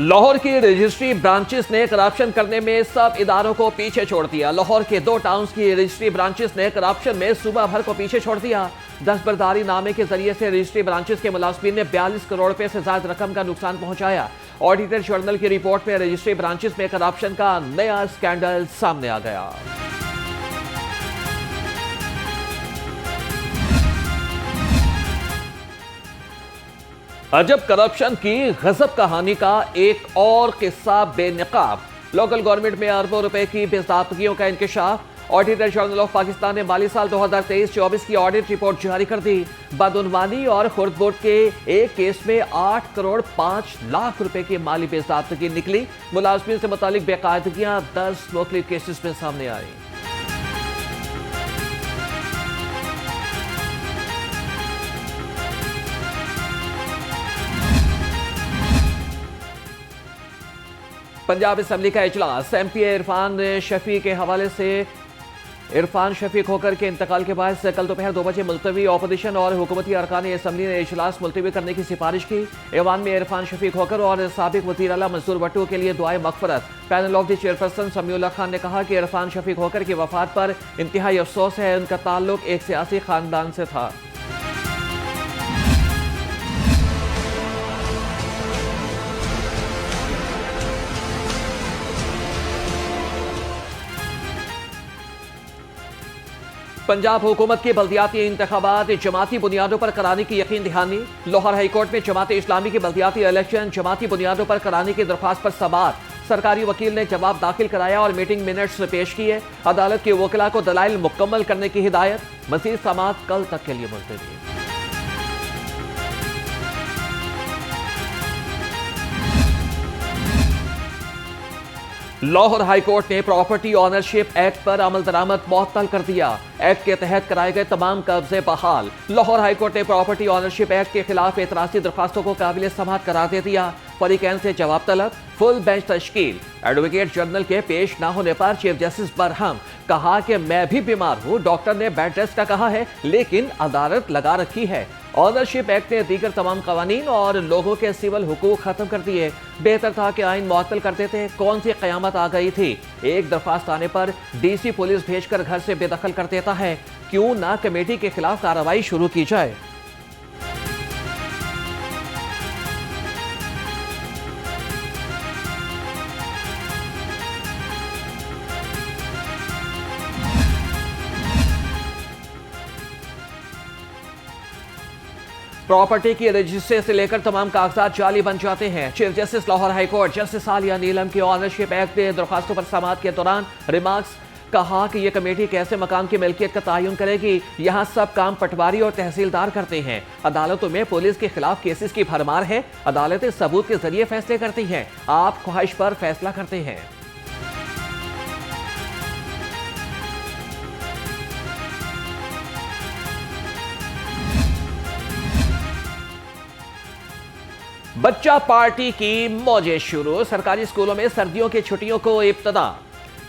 लाहौर की registry branches ने corruption करने में सब इदारों को पीछे छोड़ दिया। लाहौर के 2 टाउन्स की रजिस्ट्री ब्रांचेस ने करप्शन में सूबा भर को पीछे छोड़ दिया। दस्तबरदारी नामे के जरिए से रजिस्ट्री ब्रांचेस के मुलाजमीन ने 42 करोड़ रुपए से ज्यादा रकम का नुकसान पहुंचाया। ऑडिटर जनरल की रिपोर्ट में रजिस्ट्री ब्रांचेस में करप्शन का नया स्कैंडल सामने आ गया। अजब करप्शन की गजब कहानी का एक और किस्सा बेनकाब। लोकल गवर्नमेंट में अरबों रुपए की बेज़ाब्तगियों का इंकशाफ। ऑडिटर जनरल ऑफ पाकिस्तान ने माली साल 2023-24 की ऑडिट रिपोर्ट जारी कर दी। बदउनवानी और खुर्द बोर्ड के एक केस में 8 करोड़ 5 लाख रुपए की माली बेज़ाब्तगी निकली। मुलाजमीन से मुतालिक बेकायदगियां 10 मुख्तलिफ केसेस में सामने आई। पंजाब असेंबली का इजलास एमपी इरफान शफी के हवाले से इरफान शफी खोकर के इंतकाल के बाद कल दोपहर 2 बजे मुलतवी। ऑपोजिशन और हुकूमती अरकान असम्बली ने इजलास मुलतवी करने की सिफारिश की। ऐवान में इरफान शफी खोकर और साबिक वज़ीर आला मंसूर भट्टो के लिए दुआए मगफरत। Panel of the chairperson Samiullah Khan ने कहा कि इरफान शफी खोकर की वफात पर इंतहाई अफसोस है। उनका ताल्लुक एक सियासी खानदान से था। पंजाब हुकूमत के बल्दियाती इंतखाबात जमाती बुनियादों पर कराने की यकीन दहानी। लाहौर हाईकोर्ट में जमात इस्लामी के बल्दियाती इलेक्शन जमाती बुनियादों पर कराने की दरख्वास्त पर समाअत। सरकारी वकील ने जवाब दाखिल कराया और मीटिंग मिनट्स पेश किए। अदालत के वकीला को दलाइल मुकम्मल करने की हिदायत। मज़ीद समाअत कल तक के लिए मुलतवी। लाहौर हाईकोर्ट ने प्रॉपर्टी ऑनरशिप एक्ट पर अमल दरामद मुअत्तल कर दिया। एक्ट के तहत कराए गए तमाम कब्जे बहाल। लाहौर हाईकोर्ट ने प्रॉपर्टी ऑनरशिप एक्ट के खिलाफ एतराजी दरखास्तों को काबिल समाअत करार दे दिया। फरीकैन से जवाब तलब, फुल बेंच तश्कील। एडवोकेट जनरल के पेश न होने पर चीफ जस्टिस बरहम। कहा कि मैं भी बीमार हूँ, डॉक्टर ने बेड रेस्ट का कहा है, लेकिन अदालत लगा रखी है। ऑनरशिप एक्ट ने दीगर तमाम कवानीन और लोगों के सिविल हुकूक खत्म कर दिए। बेहतर था कि आइन मुअत्तल करते थे। कौन सी कयामत आ गई थी। एक दरख्वास्त आने पर डीसी पुलिस भेजकर घर से बेदखल कर देता है। क्यों ना कमेटी के खिलाफ कार्रवाई शुरू की जाए। प्रॉपर्टी की रजिस्ट्री से लेकर तमाम कागजात जाली बन जाते हैं। Chief justice Lahore high court justice Aalia Neelam की ऑनरशिप एक्ट के दरखास्तों पर समाअत के दौरान रिमार्क्स। कहा कि यह कमेटी कैसे मकाम की मिल्कियत का तयन करेगी। यहाँ सब काम पटवारी और तहसीलदार करते हैं। अदालतों में पुलिस के खिलाफ केसेस की भरमार है। अदालतें सबूत के जरिए फैसले करती हैं। आप ख्वाहिश पर फैसला करते हैं। बच्चा पार्टी की मौजें शुरू। सरकारी स्कूलों में सर्दियों की छुट्टियों को इब्तिदा।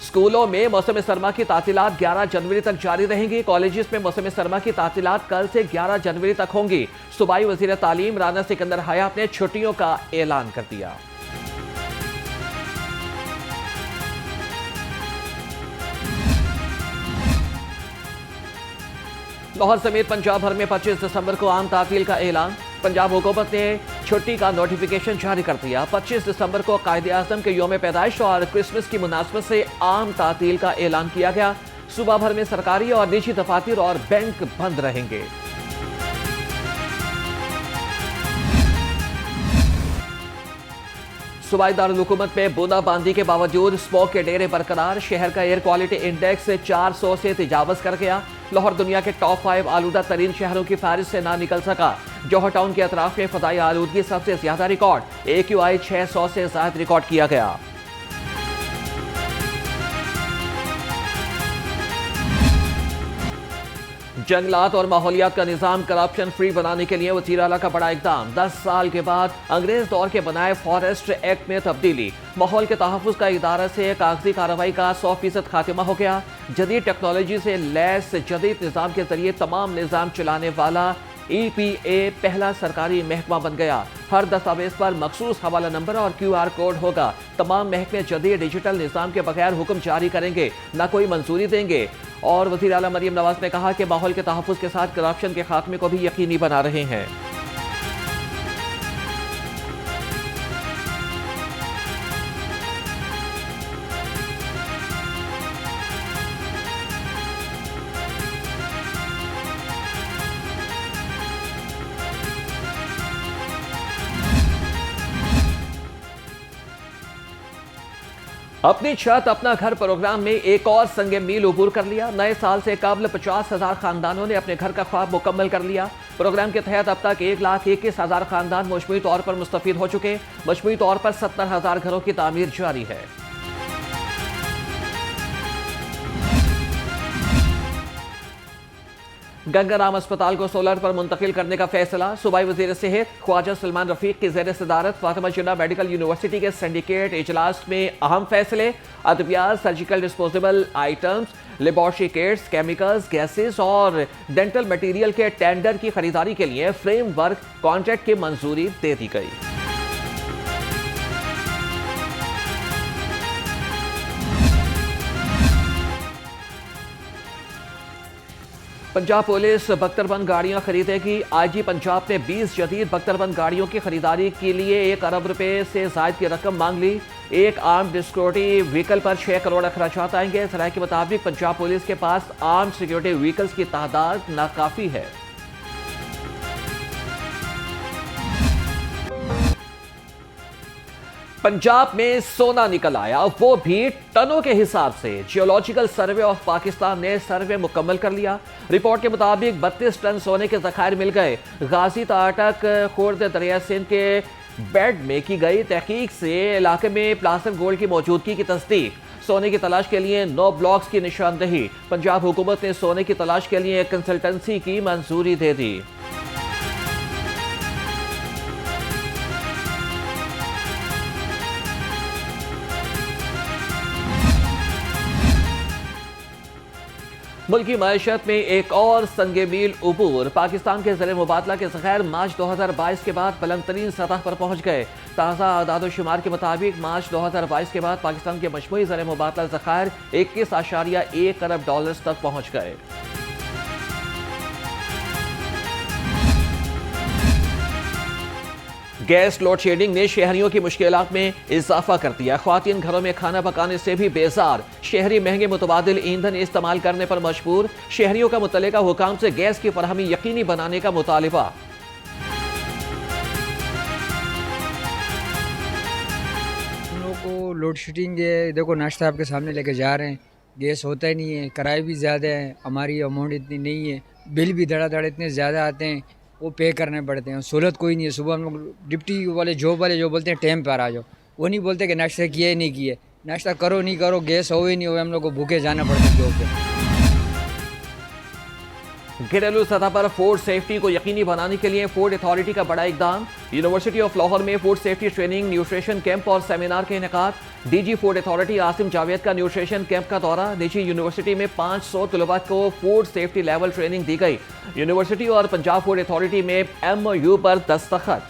स्कूलों में मौसम सरमा की तातीलात 11 जनवरी तक जारी रहेंगी। कॉलेजेस में मौसम सरमा की तातीलात कल से 11 जनवरी तक होंगी। सूबाई वजीर तालीम राना सिकंदर हयात ने छुट्टियों का ऐलान कर दिया। लाहौर समेत पंजाब भर में 25 दिसंबर को आम तातील का ऐलान। पंजाब हुकूमत ने छुट्टी का नोटिफिकेशन जारी कर दिया। 25 दिसंबर को कायदे आज़म के यौम पैदाइश और क्रिसमस की मुनासबत से आम तातील का ऐलान किया गया। सूबा भर में सरकारी और निजी दफातर और बैंक बंद रहेंगे। सूबाई दारुल हुकूमत में बूंदाबांदी के बावजूद स्मोक के डेरे बरकरार। शहर का एयर क्वालिटी इंडेक्स 400 से तजावज कर गया। लाहौर दुनिया के टॉप 5 आलूदा तरीन शहरों की फहरिस्त से ना निकल सका। जौहर टाउन के अतराफ में फदाई आलूदगी सबसे ज्यादा रिकॉर्ड। AQI 600 से ज्यादा रिकॉर्ड किया गया। जंगलात और माहौलियात का निजाम करप्शन फ्री बनाने के लिए वज़ीर आला का बड़ा इकदाम। 10 साल के बाद अंग्रेज दौर के बनाए फॉरेस्ट एक्ट में तब्दीली। माहौल के तहफ़्फ़ुज़ का इदारा से कागजी कार्रवाई का 100% खात्मा हो गया। जदीद टेक्नोलॉजी से लैस जदीद निज़ाम के जरिए तमाम निज़ाम चलाने वाला EPA पहला सरकारी महकमा बन गया। हर दस्तावेज पर मखसूस हवाला नंबर और QR कोड होगा। तमाम महकमे जदीद डिजिटल निज़ाम के बगैर हुक्म जारी करेंगे, न कोई मंजूरी देंगे। और वज़ीर आला मरियम नवाज ने कहा कि माहौल के तहफ़्फ़ुज़ के साथ करप्शन के खात्मे को भी यकीनी बना रहे हैं। अपनी छत अपना घर प्रोग्राम में एक और संगे मील उबूर कर लिया। नए साल से कबल 50,000 खानदानों ने अपने घर का ख्वाब मुकम्मल कर लिया। प्रोग्राम के तहत अब तक 1,21,000 खानदान मजमूई तौर पर मुस्तफीद हो चुके। मजमूई तौर पर 70,000 घरों की तामीर जारी है। गंगाराम अस्पताल को सोलर पर मुंतकिल करने का फैसला। सूबाई वजीर सेहत ख्वाजा सलमान रफीक की ज़ेर सदारत फातिमा जिन्ना मेडिकल यूनिवर्सिटी के सिंडिकेट इजलास में अहम फैसले। अद्वियात, surgical disposable items, laboratory kits, chemicals, gases और डेंटल मटीरियल के टेंडर की खरीदारी के लिए फ्रेमवर्क कॉन्ट्रैक्ट की मंजूरी दे दी गई। पंजाब पुलिस बख्तरबंद गाड़ियां खरीदेगी। IG पंजाब ने 20 जदीद बख्तरबंद गाड़ियों की खरीदारी के लिए 1 अरब रुपए से जायद की रकम मांग ली। एक आर्म्ड सिक्योरिटी व्हीकल पर 6 करोड़ अखराजात आएंगे। सराय के मुताबिक पंजाब पुलिस के पास आर्म्ड सिक्योरिटी व्हीकल्स की तादाद नाकाफी है। पंजाब में सोना निकल आया, वो भी टनों के हिसाब से। जियोलॉजिकल सर्वे ऑफ पाकिस्तान ने सर्वे मुकम्मल कर लिया। रिपोर्ट के मुताबिक 32 टन सोने के जखायर मिल गए। गाजी ताटक खुर्द दरिया सिंध के बेड में की गई तहकीक से इलाके में प्लास्टिक गोल्ड की मौजूदगी की तस्दीक। सोने की तलाश के लिए 9 ब्लॉक्स की निशानदही। पंजाब हुकूमत ने सोने की तलाश के लिए कंसल्टेंसी की मंजूरी दे दी। मुल्की मईशत में एक और संगे मील उबूर। पाकिस्तान के ज़र मुबादला के ज़खायर मार्च 2022 के बाद बुलंद तरीन सतह पर पहुंच गए। ताज़ा आदाद-ओ-शुमार के मुताबिक मार्च 2022 के बाद पाकिस्तान के मजमूई ज़र मुबादला ज़खायर 21.1 अरब डॉलर्स तक पहुंच गए। गैस लोड शेडिंग ने शहरियों की मुश्किलात में इजाफा कर दिया। ख्वातीन घरों में खाना पकाने से भी बेजार। शहरी महंगे मुतबादिल ईंधन इस्तेमाल करने पर मजबूर। शहरियों का मुतल्लिका हुकाम से गैस की फराहमी यकीनी बनाने का मुतालिबा। हम लोग को लोड शेडिंग है, देखो नाश्ता आपके सामने लेके जा रहे हैं, गैस होता ही नहीं है, किराए भी ज़्यादा है, हमारी अमाउंट इतनी नहीं है, बिल भी धड़ाधड़ इतने ज़्यादा आते हैं, वो पे करने पड़ते हैं। सहूलत कोई नहीं है। सुबह हम लोग डिप्टी वाले जो बोलते हैं टाइम पर आ जाओ, वो नहीं बोलते कि नाश्ता किया ही नहीं किया। नाश्ता करो नहीं करो, गैस हो ही नहीं हो, हम लोग को भूखे जाना पड़ता है जॉब पे। घरेलू सतह पर फूड सेफ्टी को यकीनी बनाने के लिए फूड अथॉरिटी का बड़ा इकदाम। यूनिवर्सिटी ऑफ लाहौर में food safety training, nutrition camp और सेमिनार के इनेकाद। DG food authority Asim Javed का न्यूट्रिशन कैंप का दौरा। निजी यूनिवर्सिटी में 500 तलबा को फूड सेफ्टी लेवल ट्रेनिंग दी गई। यूनिवर्सिटी और पंजाब फूड अथॉरिटी में MOU पर दस्तखत।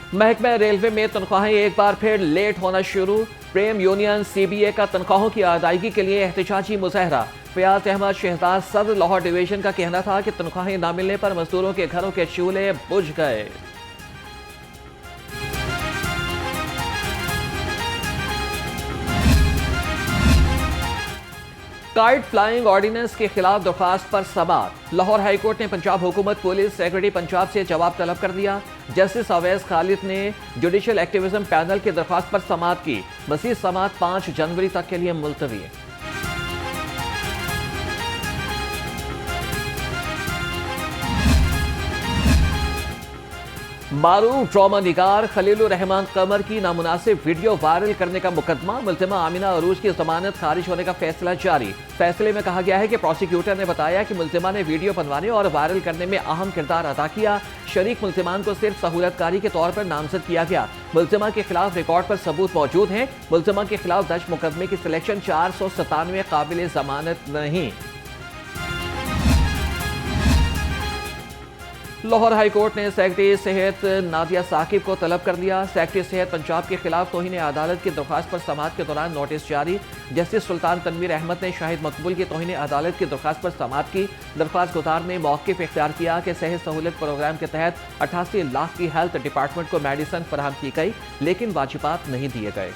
महकमा रेलवे में तनख्वाहें एक बार फिर लेट होना शुरू। प्रेम यूनियन CBA का तनख्वाहों की अदायगी के लिए एहतजाजी मुजाहरा। फयाज अहमद शहजाद सदर लाहौर डिवीजन का कहना था कि तनख्वाहें न मिलने पर मजदूरों के घरों के चूल्हे बुझ गए। काइट फ्लाइंग ऑर्डिनेंस के खिलाफ दरखास्त पर समाअत। लाहौर हाईकोर्ट ने पंजाब हुकूमत पुलिस सेक्रेटरी पंजाब से जवाब तलब कर दिया। जस्टिस अवैस खालिद ने जुडिशल एक्टिविज्म पैनल की दरखास्त पर समाअत की। मज़ीद समाअत 5 जनवरी तक के लिए मुलतवी। मारूफ ड्रामा निगार खलीलुर रहमान कमर की नामुनासिब वीडियो वायरल करने का मुकदमा, मुल्जिमा आमिना अरूज की जमानत खारिज होने का फैसला जारी। फैसले में कहा गया है कि प्रोसिक्यूटर ने बताया कि मुल्जिमा ने वीडियो बनवाने और वायरल करने में अहम किरदार अदा किया। शरीक मुल्जिमान को सिर्फ सहूलतकारी के तौर पर नामजद किया गया। मुल्जिमा के खिलाफ रिकॉर्ड पर सबूत मौजूद हैं। मुल्जिमा के खिलाफ दर्ज मुकदमे की सिलेक्शन 497 काबिल जमानत नहीं। लाहौर हाई कोर्ट ने सेक्रेटरी सेहत नादिया साकिब को तलब कर लिया। सेक्रेटरी सेहत पंजाब के खिलाफ तौहीन अदालत की दरख्वास्त पर समाअत के दौरान नोटिस जारी। जस्टिस सुल्तान तनवीर अहमद ने शाहिद मकबूल की तौहीन अदालत की दरख्वास्त पर समाअत की। दरख्वास्त गुजार ने मौक़िफ़ इख्तियार किया कि सेहत सहूलत प्रोग्राम के तहत 88 लाख की हेल्थ डिपार्टमेंट को मेडिसन फराहम की गई, लेकिन वाजिबात नहीं दिए गए।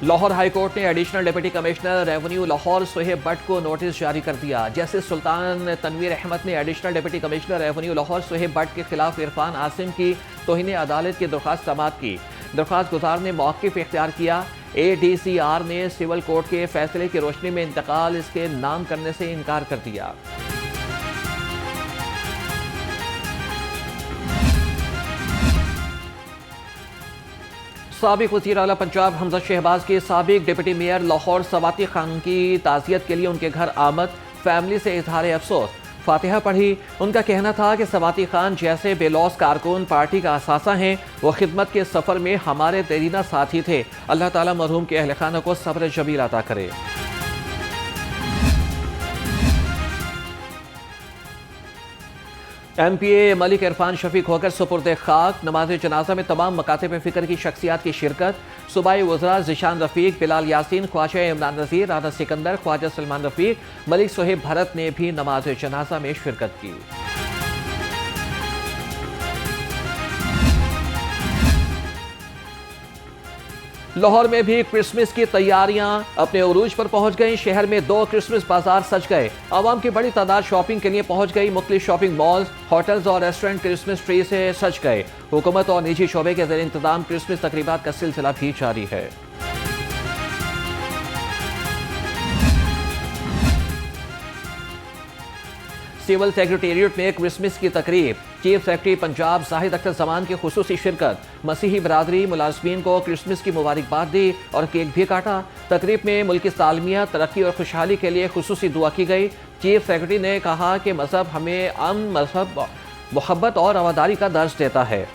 लाहौर हाई कोर्ट ने additional deputy commissioner revenue Lahore Sohaib Bhatt को नोटिस जारी कर दिया। जस्टिस सुल्तान तनवीर अहमद ने additional deputy commissioner revenue Lahore Sohaib Bhatt के खिलाफ इरफान आसिम की तौहीन अदालत की दरख्वास्त समाअत की। दरख्वास्त गुजार ने मौक़िफ़ इख्तियार किया। ADCR ने सिविल कोर्ट के फैसले की रोशनी में इंतकाल इसके नाम करने से इनकार कर दिया। साबिक वज़ीर आला पंजाब हमजा शहबाज के साबिक डिप्टी मेयर लाहौर सवाती खान की ताज़ियत के लिए उनके घर आमद, फैमिली से इजहार अफसोस। फातिहा पढ़ी। उनका कहना था कि सवाती खान जैसे बेलौस कारकुन पार्टी का असासा हैं। वो खिदमत के सफ़र में हमारे देरीना साथी थे। अल्लाह ताला मरहूम के अहल खाना को सब्र जमील अता करे। MPA मलिक इरफान शफीक होकर सुपुर्द खाक। नमाज जनाजा में तमाम मकातिब फ़िक्र की शख्सियात की शिरकत। सूबाई वज़रा ज़िशान रफ़ीक, बिलाल यासीन, ख्वाजा इमरान नज़ीर, राना सिकंदर, ख्वाजा सलमान रफ़ीक, मलिक सोहेब भरत ने भी नमाज जनाजा में शिरकत की। लाहौर में भी क्रिसमस की तैयारियां अपने उरूज पर पहुंच गई। शहर में 2 क्रिसमस बाजार सज गए। आवाम की बड़ी तादाद शॉपिंग के लिए पहुंच गई। मुख्तलिफ शॉपिंग मॉल्स, होटल्स और रेस्टोरेंट क्रिसमस ट्री से सज गए। हुकूमत और निजी शोबे के ज़ेर इंतजाम क्रिसमस तकरीबात का सिलसिला भी जारी है। सिविल सेक्रेटेरिएट में क्रिसमस की तकरीब। चीफ सेक्रेटरी पंजाब जाहिद अख्तर जमान की खुसूसी शिरकत। मसीही बरादरी मुलाजमीन को क्रिसमस की मुबारकबाद दी और केक भी काटा। तकरीब में मुल्की सालमियत, तरक्की और खुशहाली के लिए खुसूसी दुआ की गई। चीफ सेक्रेटरी ने कहा कि मजहब हमें अमन, मजहब, मोहब्बत और रवादारी का दर्ज देता है।